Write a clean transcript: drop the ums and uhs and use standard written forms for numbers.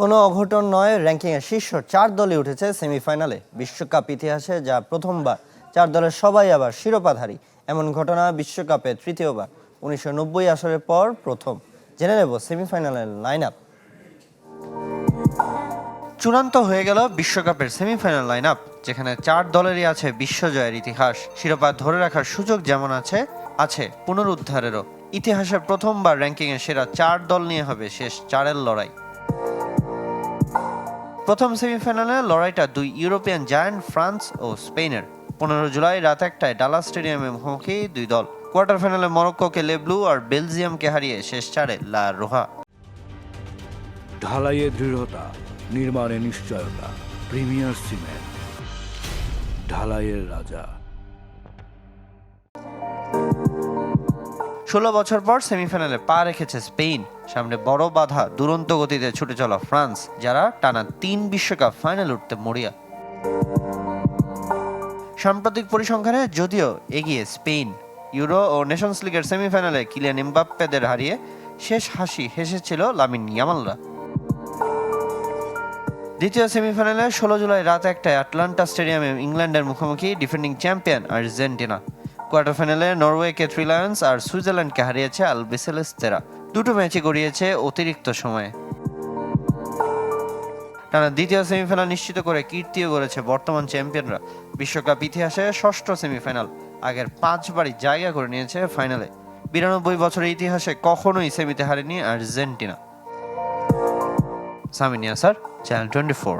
কোনো অঘটন নয়, র্যাঙ্কিংয়ে শীর্ষ ৪ দলই উঠেছে সেমিফাইনালে। বিশ্বকাপ ইতিহাসে যা প্রথমবার ৪ দলের সবাই আবার শিরোপাধারী। এমন ঘটনা বিশ্বকাপে তৃতীয়বার, ১৯৯০ আসরের পর প্রথম। জেনে নেব সেমিফাইনালের লাইন আপ। চূড়ান্ত হয়ে গেল বিশ্বকাপের সেমিফাইনাল লাইন আপ, যেখানে ৪ দলেরই আছে বিশ্বজয়ের ইতিহাস। শিরোপা ধরে রাখার সুযোগ যেমন আছে পুনরুদ্ধারেরও। ইতিহাসের প্রথমবার র্যাঙ্কিংয়ে সেরা ৪ দল নিয়ে হবে শেষ ৪-এর লড়াই। প্রথম সেমিফাইনালে লড়াইটা দুই ইউরোপিয়ান জায়ান্ট ফ্রান্স ও স্পেনের। ১৫ জুলাই রাত ১টায় ডালাস স্টেডিয়ামে মুখোমুখি দুই দল। কোয়ার্টার ফাইনালে মরক্কোকে লে ব্লু আর বেলজিয়ামকে হারিয়ে শেষ ৪-এ লা রোহা। ঢালাইয়ের দৃঢ়তা, নির্মাণে নিশ্চয়তা, প্রিমিয়ার সিমেন্ট, ঢালাইয়ের রাজা। ১৬ বছর পর সেমিফাইনালে পা রেখেছে স্পেন। সামনে বড় বাধা দুরন্ত গতিতে ছুটে চলা ফ্রান্স, যারা টানা ৩ বিশ্বকাপ ফাইনাল উঠতে মরিয়া। সাম্প্রতিক পরিসংখ্যানে যদিও এগিয়ে স্পেন, ইউরো ও নেশনস লিগের সেমিফাইনালে কিলিয়ান এমবাপ্পেদের হারিয়ে শেষ হাসি হেসেছিল লামিন ইয়ামালরা। দ্বিতীয় সেমিফাইনালে ১৬ জুলাই রাত ১টায় আটলান্টা স্টেডিয়ামে ইংল্যান্ডের মুখোমুখি ডিফেন্ডিং চ্যাম্পিয়ন আর্জেন্টিনা। কোয়ার্টার ফাইনালে নরওয়েকে 3 লায়ন্স আর সুইজারল্যান্ডকে হারিয়েছে আলবিসেলেস্তেরা। দুটো ম্যাচই গড়িয়েছে অতিরিক্ত সময়ে। টানা দ্বিতীয় সেমিফাইনাল নিশ্চিত করে কীর্তিও গড়েছে বর্তমান চ্যাম্পিয়নরা। বিশ্বকাপ ইতিহাসে ষষ্ঠ সেমিফাইনাল, আগের ৫ বারই জায়গা করে নিয়েছে ফাইনালে। ৯২ বছরের ইতিহাসে কখনোই সেমিতে হারেনি আর্জেন্টিনা। সামিন ইয়াসার, চ্যানেল 24।